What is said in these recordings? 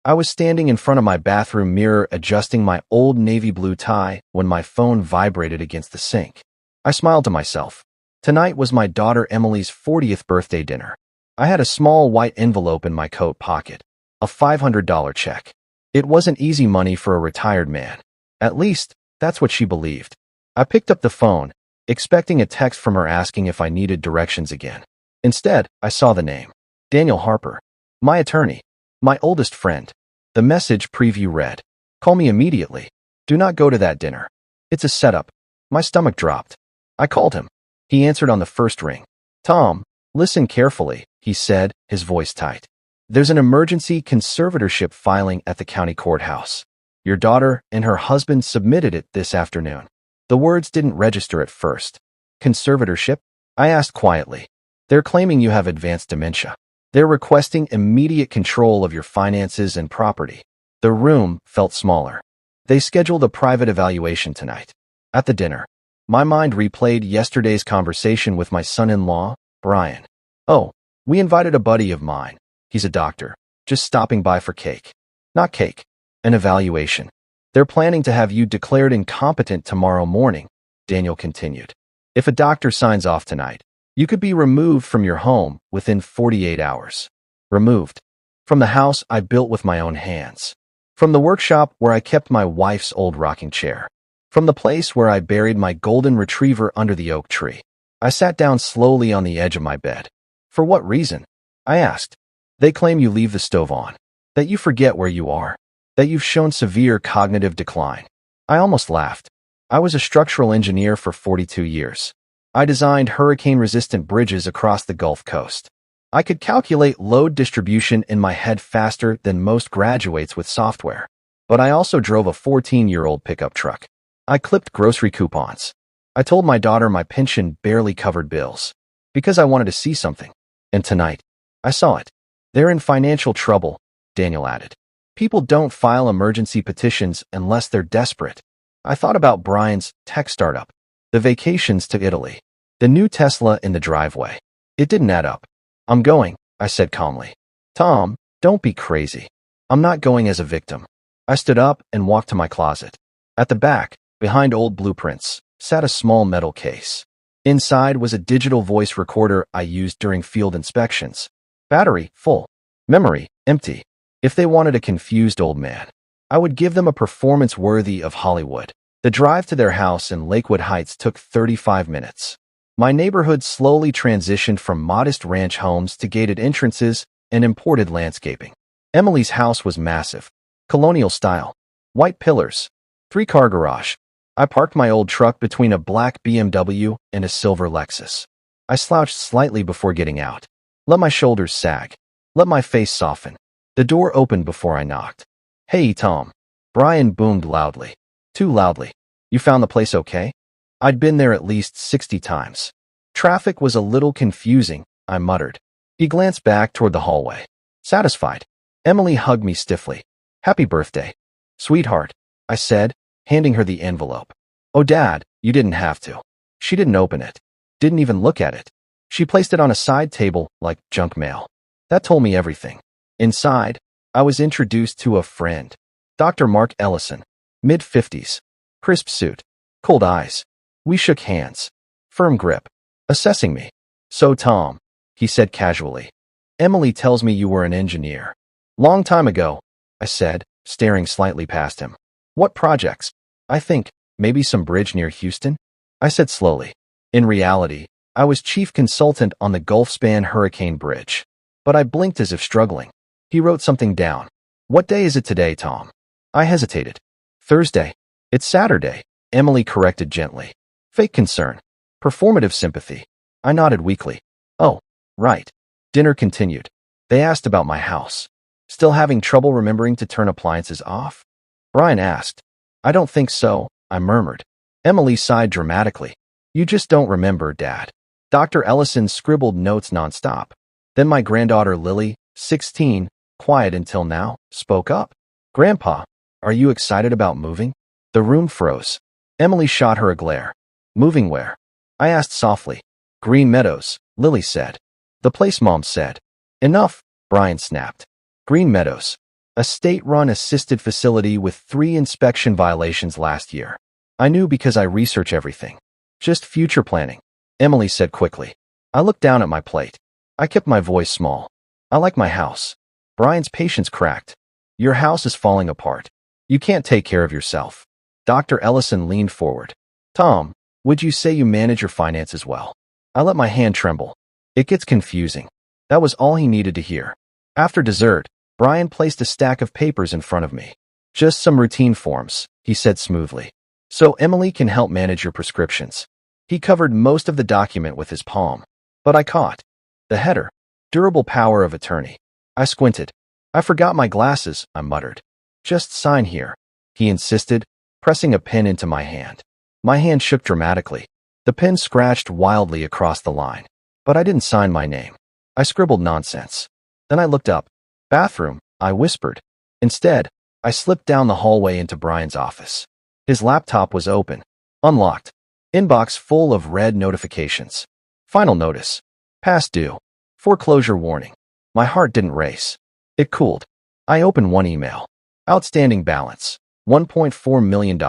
I was standing in front of my bathroom mirror adjusting my old navy blue tie when my phone vibrated against the sink. I smiled to myself. Tonight was my daughter Emily's 40th birthday dinner. I had a small white envelope in my coat pocket, a $500 check. It wasn't easy money for a retired man. At least, that's what she believed. I picked up the phone, expecting a text from her asking if I needed directions again. Instead, I saw the name. Daniel Harper. My attorney. My oldest friend. The message preview read, "Call me immediately. Do not go to that dinner. It's a setup." My stomach dropped. I called him. He answered on the first ring. "Tom, listen carefully," he said, his voice tight. "There's an emergency conservatorship filing at the county courthouse. Your daughter and her husband submitted it this afternoon." The words didn't register at first. "Conservatorship?" I asked quietly. "They're claiming you have advanced dementia. They're requesting immediate control of your finances and property." The room felt smaller. "They scheduled a private evaluation tonight." At the dinner, my mind replayed yesterday's conversation with my son-in-law, Brian. "Oh, we invited a buddy of mine. He's a doctor, just stopping by for cake." "Not cake. An evaluation. They're planning to have you declared incompetent tomorrow morning," Daniel continued. "If a doctor signs off tonight, you could be removed from your home within 48 hours. Removed. From the house I built with my own hands. From the workshop where I kept my wife's old rocking chair. From the place where I buried my golden retriever under the oak tree." I sat down slowly on the edge of my bed. "For what reason?" I asked. "They claim you leave the stove on, that you forget where you are, that you've shown severe cognitive decline." I almost laughed. I was a structural engineer for 42 years. I designed hurricane-resistant bridges across the Gulf Coast. I could calculate load distribution in my head faster than most graduates with software. But I also drove a 14-year-old pickup truck. I clipped grocery coupons. I told my daughter my pension barely covered bills. Because I wanted to see something. And tonight, I saw it. "They're in financial trouble," Daniel added. "People don't file emergency petitions unless they're desperate." I thought about Brian's tech startup, the vacations to Italy, the new Tesla in the driveway. It didn't add up. "I'm going," I said calmly. "Tom, don't be crazy. I'm not going as a victim." I stood up and walked to my closet. At the back, behind old blueprints, sat a small metal case. Inside was a digital voice recorder I used during field inspections. Battery, full. Memory, empty. If they wanted a confused old man, I would give them a performance worthy of Hollywood. The drive to their house in Lakewood Heights took 35 minutes. My neighborhood slowly transitioned from modest ranch homes to gated entrances and imported landscaping. Emily's house was massive, colonial style, white pillars, 3-car garage. I parked my old truck between a black BMW and a silver Lexus. I slouched slightly before getting out. Let my shoulders sag. Let my face soften. The door opened before I knocked. "Hey, Tom." Brian boomed loudly. Too loudly. "You found the place okay?" I'd been there at least 60 times. "Traffic was a little confusing," I muttered. He glanced back toward the hallway. Satisfied. Emily hugged me stiffly. "Happy birthday, sweetheart," I said, handing her the envelope. "Oh, Dad, you didn't have to." She didn't open it. Didn't even look at it. She placed it on a side table like junk mail. That told me everything. Inside, I was introduced to a friend. Dr. Mark Ellison. Mid-50s. Crisp suit. Cold eyes. We shook hands. Firm grip. Assessing me. "So, Tom," he said casually, "Emily tells me you were an engineer." "Long time ago," I said, staring slightly past him. "What projects?" "I think, maybe some bridge near Houston," I said slowly. In reality, I was chief consultant on the Gulfspan Hurricane Bridge. But I blinked as if struggling. He wrote something down. "What day is it today, Tom?" I hesitated. "Thursday." "It's Saturday," Emily corrected gently. Fake concern. Performative sympathy. I nodded weakly. "Oh, right." Dinner continued. They asked about my house. "Still having trouble remembering to turn appliances off?" Brian asked. "I don't think so," I murmured. Emily sighed dramatically. "You just don't remember, Dad." Dr. Ellison scribbled notes nonstop. Then my granddaughter Lily, 16, quiet until now, spoke up. "Grandpa, are you excited about moving?" The room froze. Emily shot her a glare. "Moving where?" I asked softly. "Green Meadows," Lily said. "The place Mom said." "Enough," Brian snapped. "Green Meadows. a state-run assisted facility with 3 inspection violations last year. I knew because I research everything. Just future planning, Emily said quickly. I looked down at my plate. I kept my voice small. I like my house. Brian's patience cracked. Your house is falling apart. You can't take care of yourself. Dr. Ellison leaned forward. Tom, would you say you manage your finances well? I let my hand tremble. It gets confusing. That was all he needed to hear. After dessert, Brian placed a stack of papers in front of me. Just some routine forms, he said smoothly. So Emily can help manage your prescriptions. He covered most of the document with his palm. But I caught the header. Durable power of attorney. I squinted. I forgot my glasses, I muttered. Just sign here, he insisted, pressing a pen into my hand. My hand shook dramatically. The pen scratched wildly across the line. But I didn't sign my name. I scribbled nonsense. Then I looked up. Bathroom, I whispered. Instead, I slipped down the hallway into Brian's office. His laptop was open, unlocked. Inbox full of red notifications. Final notice. Past due. Foreclosure warning. My heart didn't race. It cooled. I opened one email. Outstanding balance. $1.4 million.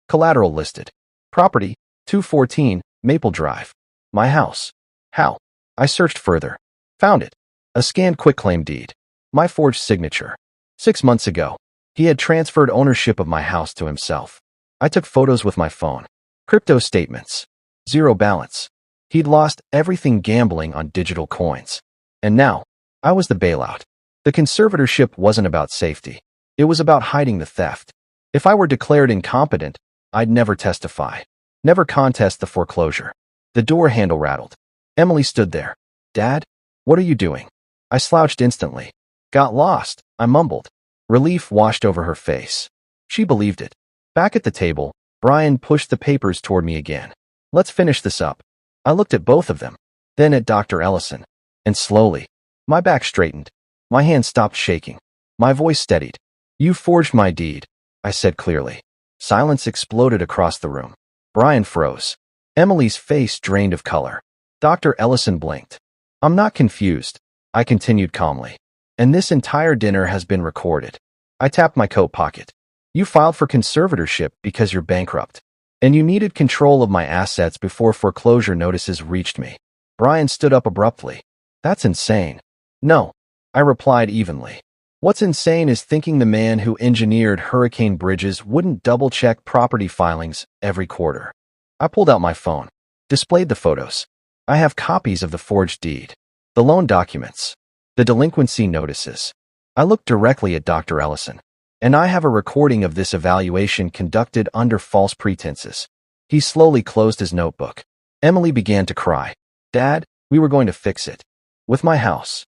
Collateral listed. Property. 214 Maple Drive. My house. How? I searched further. Found it. A scanned quitclaim deed. My forged signature. 6 months ago, he had transferred ownership of my house to himself. I took photos with my phone. Crypto statements. Zero balance. He'd lost everything gambling on digital coins. And now, I was the bailout. The conservatorship wasn't about safety. It was about hiding the theft. If I were declared incompetent, I'd never testify. Never contest the foreclosure. The door handle rattled. Emily stood there. Dad? What are you doing? I slouched instantly. Got lost, I mumbled. Relief washed over her face. She believed it. Back at the table, Brian pushed the papers toward me again. Let's finish this up. I looked at both of them, then at Dr. Ellison. And slowly, my back straightened. My hand stopped shaking. My voice steadied. You forged my deed, I said clearly. Silence exploded across the room. Brian froze. Emily's face drained of color. Dr. Ellison blinked. I'm not confused, I continued calmly. And this entire dinner has been recorded. I tapped my coat pocket. You filed for conservatorship because you're bankrupt. And you needed control of my assets before foreclosure notices reached me. Brian stood up abruptly. That's insane. No, I replied evenly. What's insane is thinking the man who engineered hurricane bridges wouldn't double-check property filings every quarter. I pulled out my phone, displayed the photos. I have copies of the forged deed, the loan documents, the delinquency notices. I looked directly at Dr. Ellison. And I have a recording of this evaluation conducted under false pretenses. He slowly closed his notebook. Emily began to cry. Dad, we were going to fix it. With my house.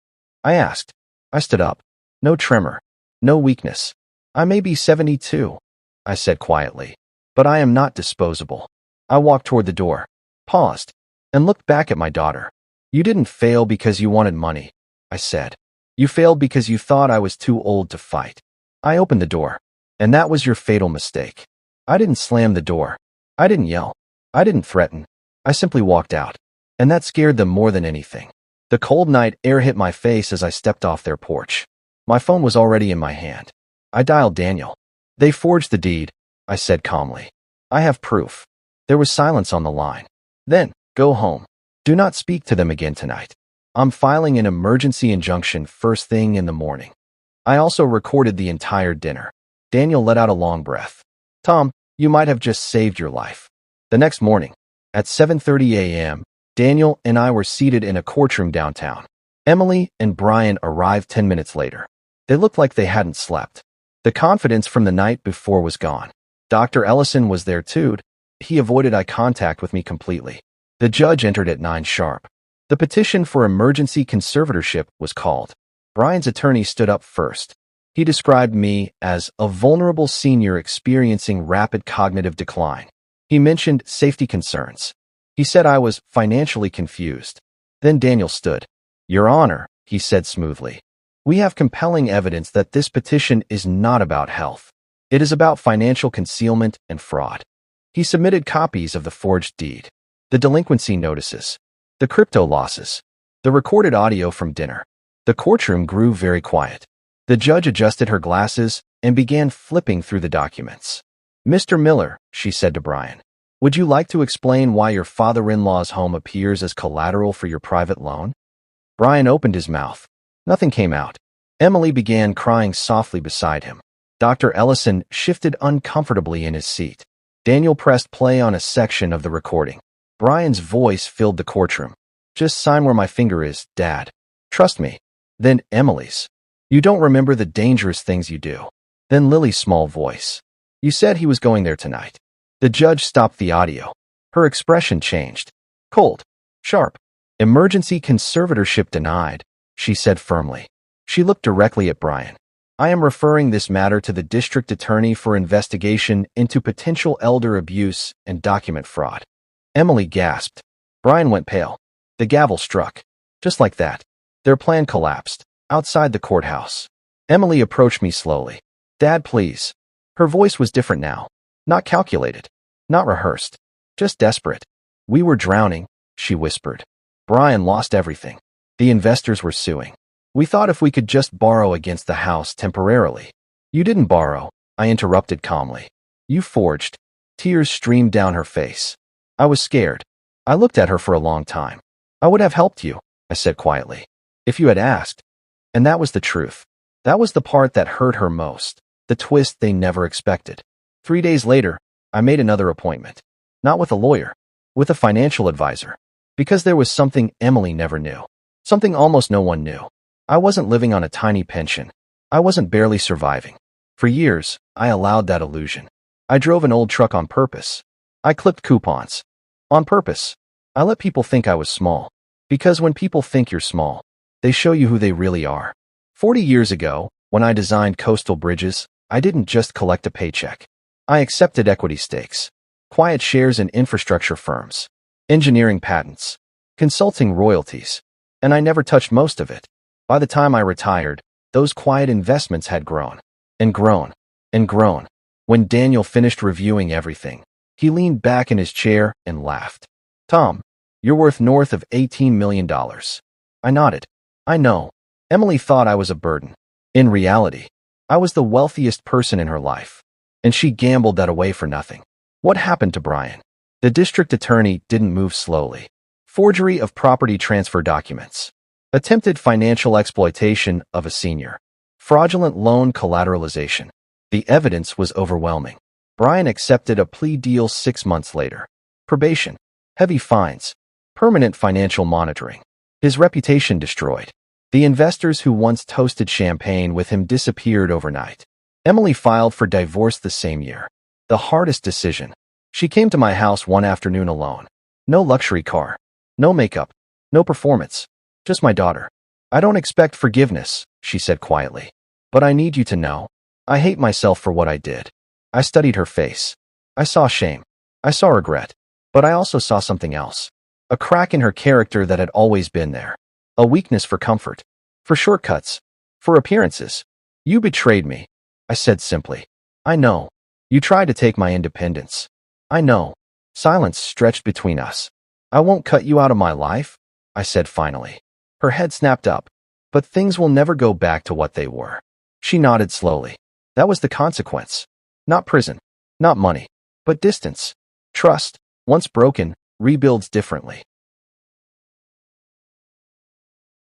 I asked. I stood up. No tremor. No weakness. I may be 72, I said quietly. But I am not disposable. I walked toward the door, paused, and looked back at my daughter. You didn't fail because you wanted money, I said. You failed because you thought I was too old to fight. I opened the door, and that was your fatal mistake. I didn't slam the door. I didn't yell. I didn't threaten. I simply walked out, and that scared them more than anything. The cold night air hit my face as I stepped off their porch. My phone was already in my hand. I dialed Daniel. They forged the deed, I said calmly. I have proof. There was silence on the line. Then, go home. Do not speak to them again tonight. I'm filing an emergency injunction first thing in the morning. I also recorded the entire dinner. Daniel let out a long breath. Tom, you might have just saved your life. The next morning, at 7:30 a.m., Daniel and I were seated in a courtroom downtown. Emily and Brian arrived 10 minutes later. They looked like they hadn't slept. The confidence from the night before was gone. Dr. Ellison was there too. He avoided eye contact with me completely. The judge entered at 9 sharp. The petition for emergency conservatorship was called. Brian's attorney stood up first. He described me as a vulnerable senior experiencing rapid cognitive decline. He mentioned safety concerns. He said I was financially confused. Then Daniel stood. Your Honor, he said smoothly, we have compelling evidence that this petition is not about health. It is about financial concealment and fraud. He submitted copies of the forged deed, the delinquency notices, the crypto losses, the recorded audio from dinner. The courtroom grew very quiet. The judge adjusted her glasses and began flipping through the documents. "Mr. Miller," she said to Brian, "would you like to explain why your father-in-law's home appears as collateral for your private loan?" Brian opened his mouth. Nothing came out. Emily began crying softly beside him. Dr. Ellison shifted uncomfortably in his seat. Daniel pressed play on a section of the recording. Brian's voice filled the courtroom. "Just sign where my finger is, Dad. Trust me." Then Emily's. "You don't remember the dangerous things you do." Then Lily's small voice. "You said he was going there tonight." The judge stopped the audio. Her expression changed. Cold. Sharp. "Emergency conservatorship denied," she said firmly. She looked directly at Brian. "I am referring this matter to the district attorney for investigation into potential elder abuse and document fraud." Emily gasped. Brian went pale. The gavel struck. Just like that. Their plan collapsed. Outside the courthouse. Emily approached me slowly. "Dad, please." Her voice was different now. Not calculated. Not rehearsed. Just desperate. "We were drowning," she whispered. "Brian lost everything. The investors were suing. We thought if we could just borrow against the house temporarily." "You didn't borrow," I interrupted calmly. "You forged." Tears streamed down her face. I was scared. I looked at her for a long time. "I would have helped you," I said quietly, "if you had asked." And that was the truth. That was the part that hurt her most. The twist they never expected. 3 days later, I made another appointment. Not with a lawyer. With a financial advisor. Because there was something Emily never knew. Something almost no one knew. I wasn't living on a tiny pension. I wasn't barely surviving. For years, I allowed that illusion. I drove an old truck on purpose. I clipped coupons. On purpose. I let people think I was small. Because when people think you're small, they show you who they really are. 40 years ago, when I designed coastal bridges, I didn't just collect a paycheck. I accepted equity stakes, quiet shares in infrastructure firms, engineering patents, consulting royalties, and I never touched most of it. By the time I retired, those quiet investments had grown, and grown, and grown. When Daniel finished reviewing everything, he leaned back in his chair and laughed. "Tom, you're worth north of $18 million. I nodded. "I know." Emily thought I was a burden. In reality, I was the wealthiest person in her life, and she gambled that away for nothing. What happened to Brian? The district attorney didn't move slowly. Forgery of property transfer documents. Attempted financial exploitation of a senior. Fraudulent loan collateralization. The evidence was overwhelming. Brian accepted a plea deal 6 months later. Probation. Heavy fines. Permanent financial monitoring. His reputation destroyed. The investors who once toasted champagne with him disappeared overnight. Emily filed for divorce the same year. The hardest decision. She came to my house one afternoon alone. No luxury car. No makeup. No performance. Just my daughter. "I don't expect forgiveness," she said quietly. "But I need you to know. I hate myself for what I did." I studied her face. I saw shame. I saw regret. But I also saw something else. A crack in her character that had always been there. A weakness for comfort. For shortcuts. For appearances. "You betrayed me," I said simply. "I know. You tried to take my independence. I know." Silence stretched between us. "I won't cut you out of my life," I said finally. Her head snapped up. "But things will never go back to what they were." She nodded slowly. That was the consequence. Not prison. Not money. But distance. Trust, once broken, rebuilds differently.